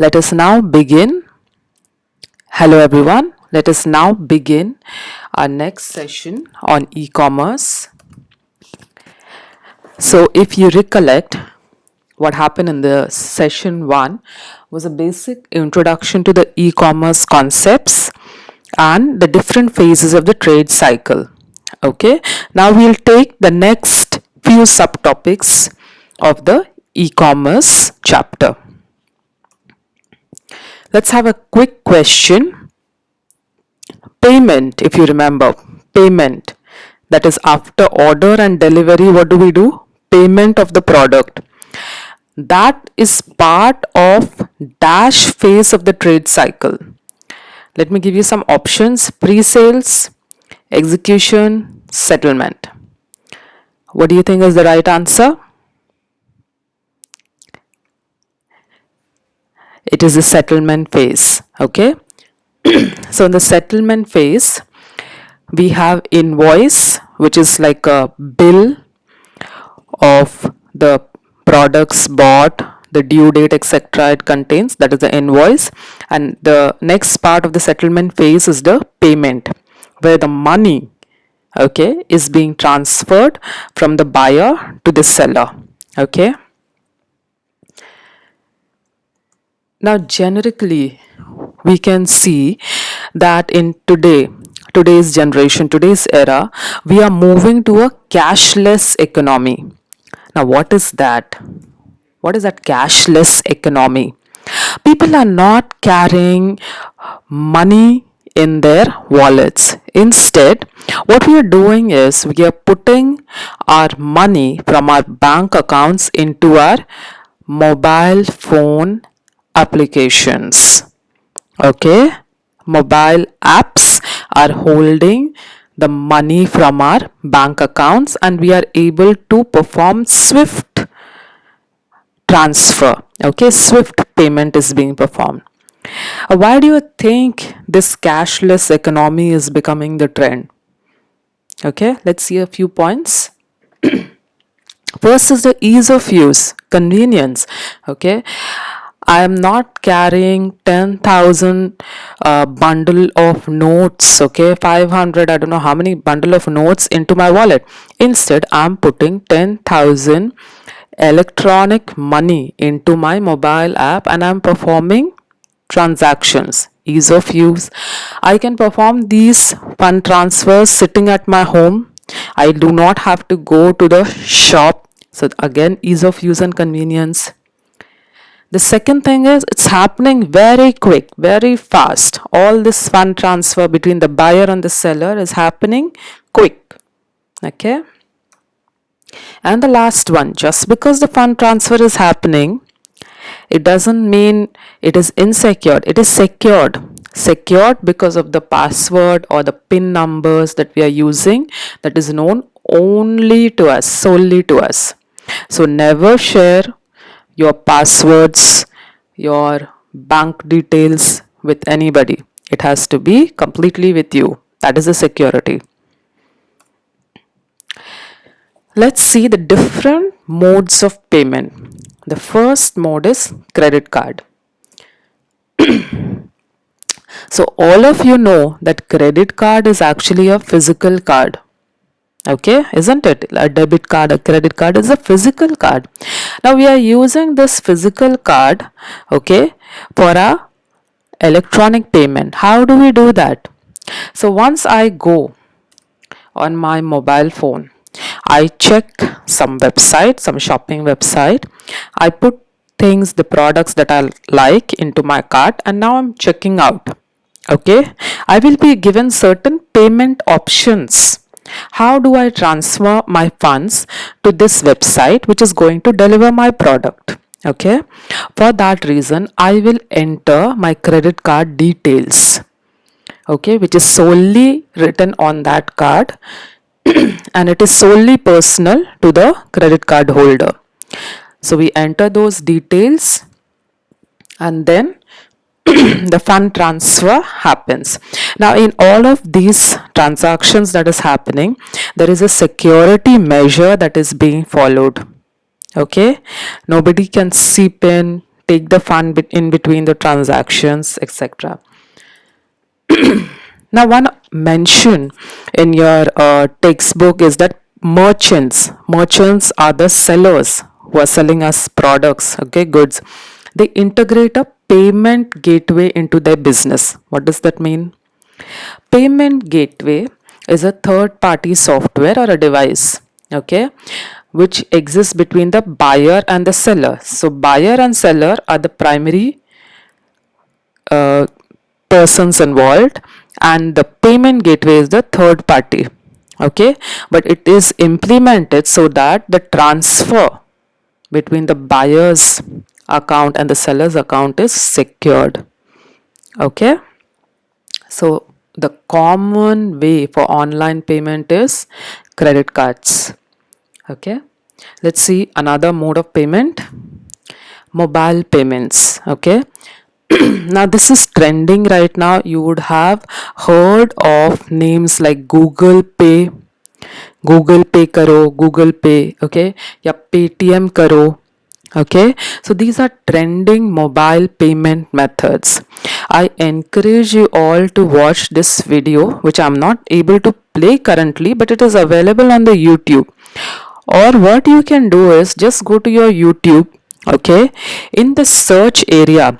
Let us now begin. Hello everyone. Let us now begin our next session on e-commerce. So if you recollect, what happened in the session 1 was a basic introduction to the e-commerce concepts and the different phases of the trade cycle. Okay, now we'll take the next few subtopics of the e-commerce chapter. Let's have a quick question. Payment, if you remember, payment, that is after order and delivery, what do? Payment of the product. That is part of dash phase of the trade cycle. Let me give you some options: pre-sales, execution, settlement. What do you think is the right answer? It is the settlement phase. Okay. So in the settlement phase, we have invoice, which is like a bill of the products bought, the due date, etc. It contains, that is the invoice. And the next part of the settlement phase is the payment, where the money, okay, is being transferred from the buyer to the seller. Okay. Now generically we can see that in today's generation, today's era, we are moving to a cashless economy. Now what is that? What is that cashless economy? People are not carrying money in their wallets. Instead, what we are doing is we are putting our money from our bank accounts into our mobile phone applications. Okay, mobile apps are holding the money from our bank accounts and we are able to perform swift transfer. Okay, swift payment is being performed. Why do you think this cashless economy is becoming the trend? Okay, let's see a few points. First is the ease of use, convenience. Okay, I am not carrying 10,000 bundle of notes, okay, 500, I don't know how many bundle of notes into my wallet. Instead, I'm putting 10,000 electronic money into my mobile app and I'm performing transactions. Ease of use. I can perform these fund transfers sitting at my home. I do not have to go to the shop. So again, ease of use and convenience. The second thing is it's happening very quick, very fast. All this fund transfer between the buyer and the seller is happening quick. Okay. And the last one, just because the fund transfer is happening, it doesn't mean it is insecure. It is secured. Secured because of the password or the PIN numbers that we are using, that is known only to us, solely to us. So never share your passwords, your bank details with anybody. It has to be completely with you. That is the security. Let's see the different modes of payment. The first mode is credit card. So all of you know that credit card is actually a physical card. Okay, isn't it? A debit card, a credit card is a physical card. Now we are using this physical card, okay, for a electronic payment. How do we do that? So once I go on my mobile phone, I check some website, some shopping website. I put things, the products that I like into my cart and now I'm checking out. Okay, I will be given certain payment options. How do I transfer my funds to this website which is going to deliver my product? Okay, for that reason I will enter my credit card details, okay, which is solely written on that card and it is solely personal to the credit card holder. So we enter those details and then the fund transfer happens. Now in all of these transactions that is happening, there is a security measure that is being followed. Okay, nobody can seep in, take the fund in between the transactions, etc. Now, one mention in your textbook is that merchants are the sellers who are selling us products, okay, goods. They integrate a payment gateway into their business. What does that mean? Payment gateway is a third party software or a device, okay, which exists between the buyer and the seller. So buyer and seller are the primary uh, persons involved, and the payment gateway is the third party, okay, but it is implemented so that the transfer between the buyer's account and the seller's account is secured, okay. So the common way for online payment is credit cards, okay. Let's see another mode of payment, mobile payments, okay. Now this is trending right now. You would have heard of names like Google Pay karo, Google Pay, okay, ya Paytm karo, okay. So these are trending mobile payment methods. I encourage you all to watch this video, which I'm not able to play currently, but it is available on the YouTube. Or what you can do is just go to your YouTube, okay, in the search area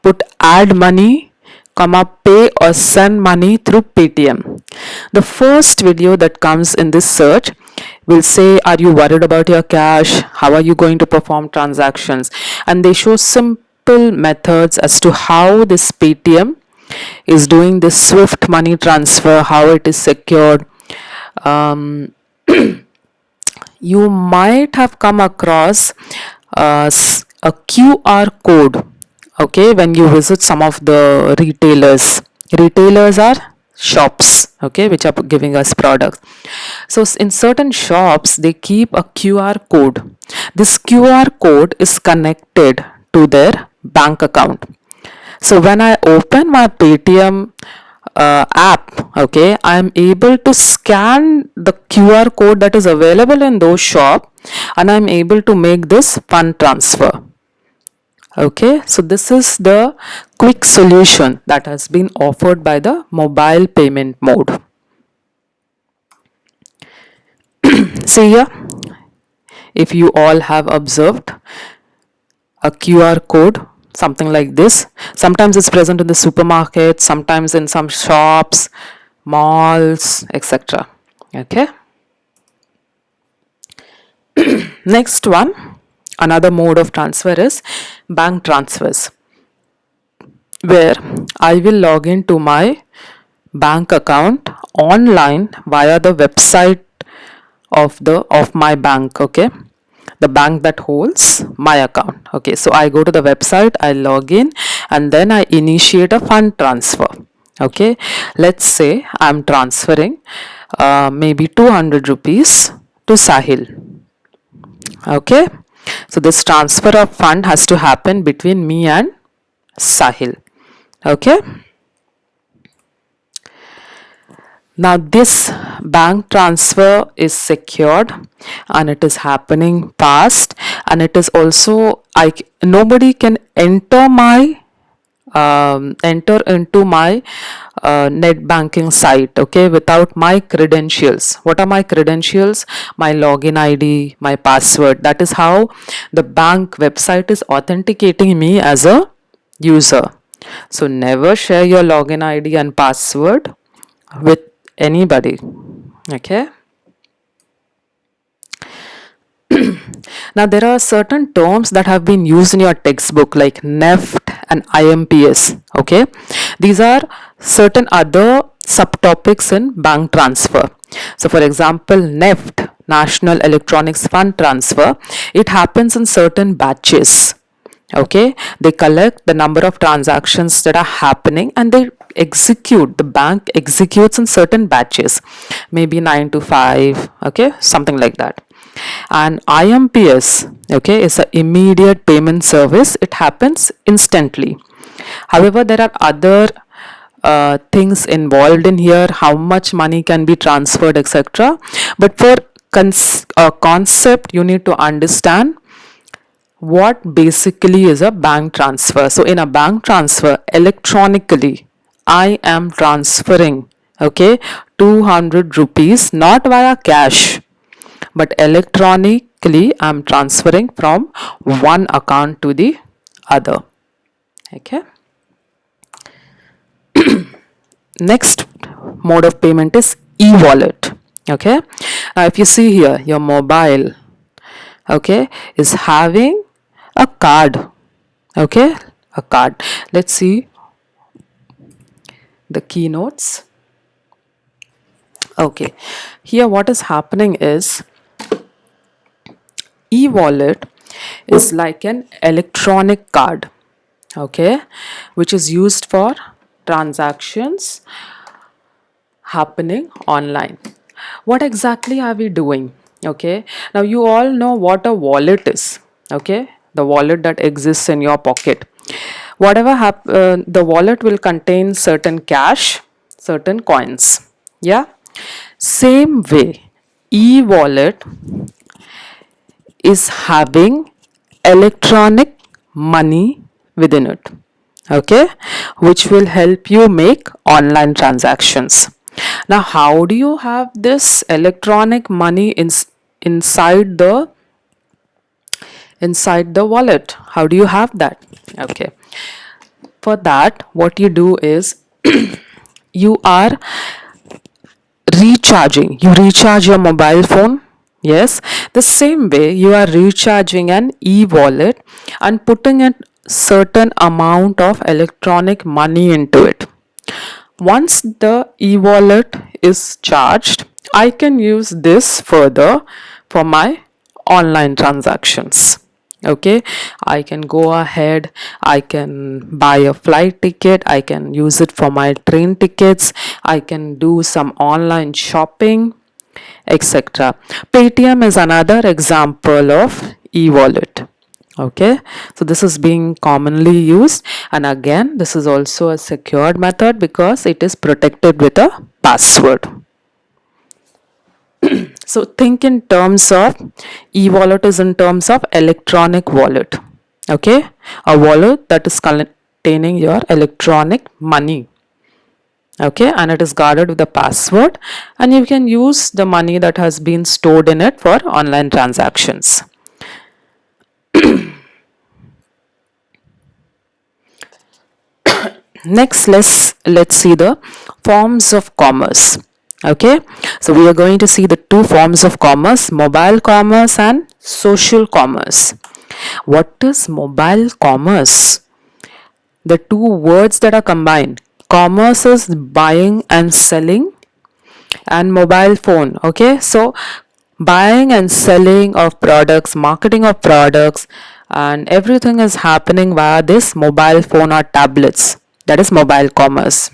put add money, pay or send money through Paytm. The first video that comes in this search will say, are you worried about your cash? How are you going to perform transactions? And they show simple methods as to how this Paytm is doing this swift money transfer, how it is secured. You might have come across a QR code, okay, when you visit some of the retailers are shops, okay, which are giving us products. So in certain shops they keep a QR code. This QR code is connected to their bank account. So when I open my Paytm app, okay, I am able to scan the QR code that is available in those shop, and I am able to make this fund transfer. Okay, so this is the quick solution that has been offered by the mobile payment mode. See here, if you all have observed a QR code, something like this. Sometimes it's present in the supermarket, sometimes in some shops, malls, etc. Okay. Next one, another mode of transfer is bank transfers, where I will log into my bank account online via the website of my bank, okay, the bank that holds my account. Okay, so I go to the website, I log in, and then I initiate a fund transfer. Okay, let's say I'm transferring maybe 200 rupees to Sahil. Okay, so this transfer of fund has to happen between me and Sahil. Okay, now this bank transfer is secured and it is happening fast, and it is also nobody can enter into my net banking site, okay, without my credentials. What are my credentials? My login ID, my password. That is how the bank website is authenticating me as a user. So never share your login ID and password with anybody. Okay. Now there are certain terms that have been used in your textbook like NEFT and IMPS. Okay, these are certain other subtopics in bank transfer. So for example, NEFT, National Electronics Fund Transfer, it happens in certain batches. Okay, they collect the number of transactions that are happening and they execute, the bank executes in certain batches, maybe 9 to 5, okay, something like that. And IMPS, okay, is an immediate payment service. It happens instantly. However, there are other things involved in here, how much money can be transferred, etc. But for concept, you need to understand what basically is a bank transfer? So in a bank transfer, electronically I am transferring, okay, 200 rupees, not via cash, but electronically I'm transferring from one account to the other. Okay. Next mode of payment is e-wallet. Okay. Now if you see here, your mobile, okay, is having a card. Okay, a card. Let's see the keynotes. Okay, here what is happening is e-wallet is like an electronic card, okay, which is used for transactions happening online. What exactly are we doing? Okay, now you all know what a wallet is. Okay, the wallet that exists in your pocket. The wallet will contain certain cash, certain coins. Yeah, same way, e-wallet is having electronic money within it, okay, which will help you make online transactions. Now how do you have this electronic money inside the wallet? How do you have that? Okay, for that what you do is you are you recharge your mobile phone. Yes, the same way you are recharging an e-wallet and putting a certain amount of electronic money into it. Once the e-wallet is charged, I can use this further for my online transactions. Okay, I can go ahead, I can buy a flight ticket, I can use it for my train tickets, I can do some online shopping, etc. Paytm is another example of e-wallet. Okay, so this is being commonly used, and again this is also a secured method because it is protected with a password. So think in terms of e-wallet is in terms of electronic wallet. Okay, a wallet that is containing your electronic money. Okay, and it is guarded with a password, and you can use the money that has been stored in it for online transactions. Next, let's see the forms of commerce. Okay, so we are going to see the two forms of commerce: mobile commerce and social commerce. What is mobile commerce? The two words that are combined. Commerce is buying and selling, and mobile phone. Okay, so buying and selling of products, marketing of products, and everything is happening via this mobile phone or tablets. That is mobile commerce.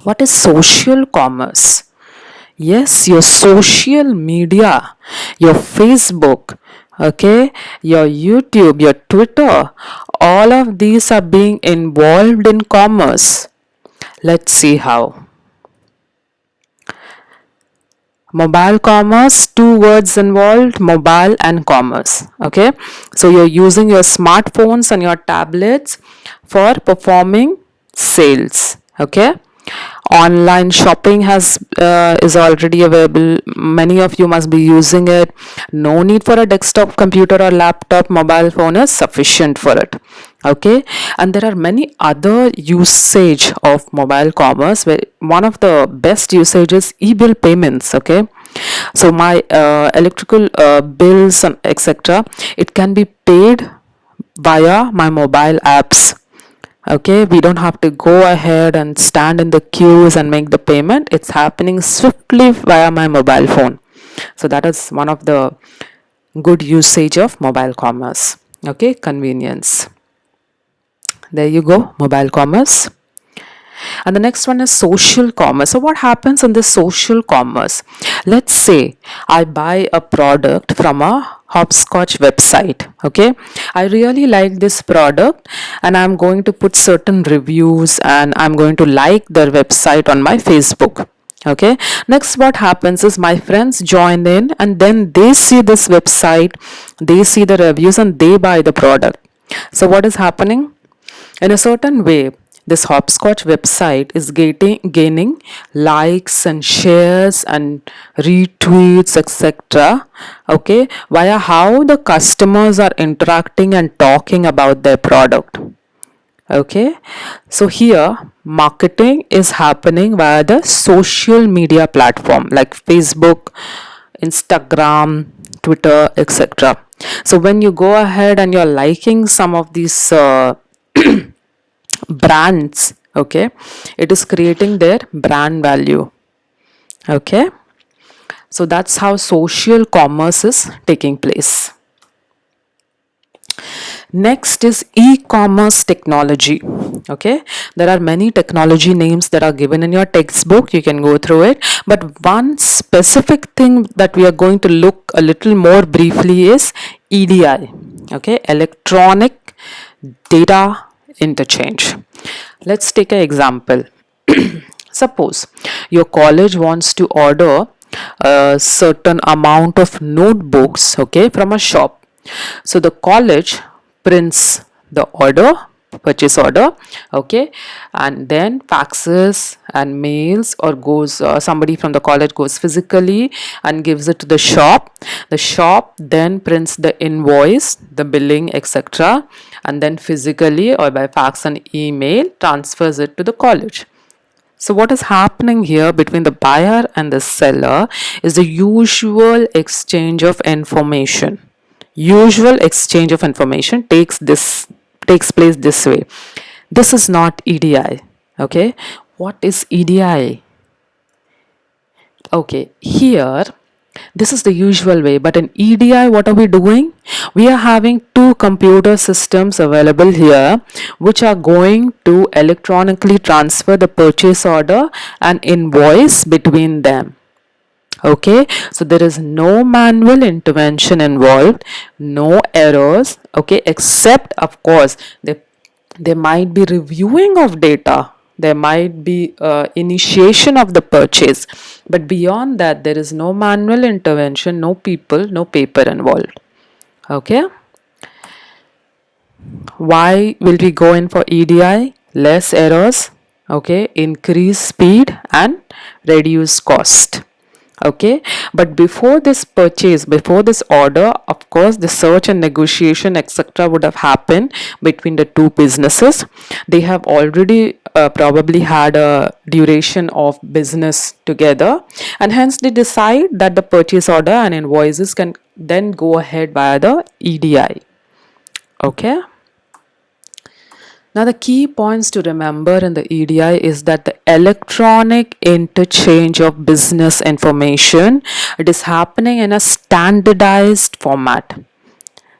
What is social commerce? Yes, your social media, your Facebook, okay, your YouTube, your Twitter, all of these are being involved in commerce. Let's see how. Mobile commerce, two words involved, mobile and commerce. Okay, so you're using your smartphones and your tablets for performing sales. Okay, online shopping is already available. Many of you must be using it. No need for a desktop computer or laptop. Mobile phone is sufficient for it. Okay, and there are many other usage of mobile commerce, where one of the best usage is e-bill payments. Okay, so my electrical bills and etc., it can be paid via my mobile apps. Okay, we don't have to go ahead and stand in the queues and make the payment. It's happening swiftly via my mobile phone. So that is one of the good usage of mobile commerce. Okay, convenience. There you go, mobile commerce. And the next one is social commerce. So what happens in this social commerce? Let's say I buy a product from a hopscotch website. Okay, I really like this product and I'm going to put certain reviews and I'm going to like their website on my Facebook. Okay, next what happens is my friends join in and then they see this website, they see the reviews and they buy the product. So what is happening? In a certain way, this hopscotch website is gaining likes and shares and retweets, etc. Okay, via how the customers are interacting and talking about their product. Okay, so here marketing is happening via the social media platform like Facebook, Instagram, Twitter, etc. So when you go ahead and you're liking some of these brands, okay, it is creating their brand value. Okay, so that's how social commerce is taking place. Next is e-commerce technology. Okay, there are many technology names that are given in your textbook, you can go through it, but one specific thing that we are going to look a little more briefly is EDI. Okay, electronic data interchange. Let's take an example. Suppose your college wants to order a certain amount of notebooks, okay, from a shop. So the college prints the order, purchase order, okay, and then faxes and mails or goes, somebody from the college goes physically and gives it to the shop. The shop then prints the invoice, the billing, etc., and then physically or by fax and email transfers it to the college. So what is happening here between the buyer and the seller is the usual exchange of information. Usual exchange of information takes place this way. This is not EDI. Okay, what is EDI? Okay, here this is the usual way, but in EDI what are we doing? We are having two computer systems available here which are going to electronically transfer the purchase order and invoice between them. Okay, so there is no manual intervention involved, no errors, okay, except of course there might be reviewing of data, there might be initiation of the purchase, but beyond that there is no manual intervention, no people, no paper involved. Okay, why will we go in for EDI? Less errors, okay, increase speed and reduce cost. Okay, but before this purchase, before this order, of course the search and negotiation, etc., would have happened between the two businesses. They have already probably had a duration of business together, and hence they decide that the purchase order and invoices can then go ahead via the EDI. Okay, now the key points to remember in the EDI is that the electronic interchange of business information, it is happening in a standardized format.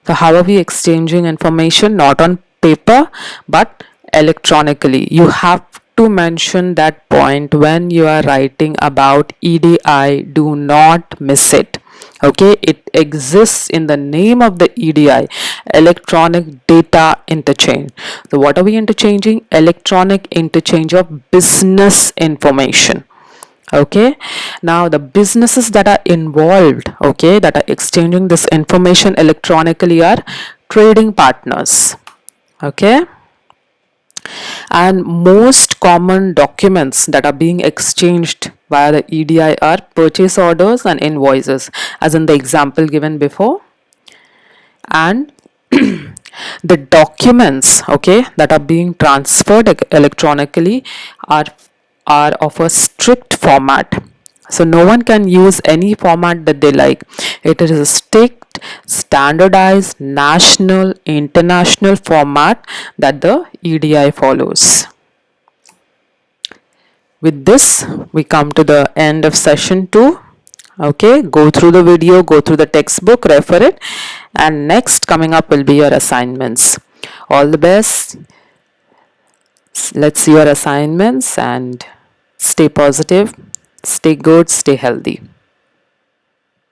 So how are we exchanging information? Not on paper but electronically. You have to mention that point when you are writing about EDI. Do not miss it. Okay, it exists in the name of the EDI, electronic data interchange. So what are we interchanging? Electronic interchange of business information. Okay, now the businesses that are involved, okay, that are exchanging this information electronically are trading partners. Okay, and most common documents that are being exchanged via the EDI are purchase orders and invoices, as in the example given before. And the documents, okay, that are being transferred electronically are of a strict format. So no one can use any format that they like. It is a strict, standardized, national, international format that the EDI follows. With this, we come to the end of session 2. Okay, go through the video, go through the textbook, refer it, and next coming up will be your assignments. All the best. Let's see your assignments and stay positive, stay good, stay healthy.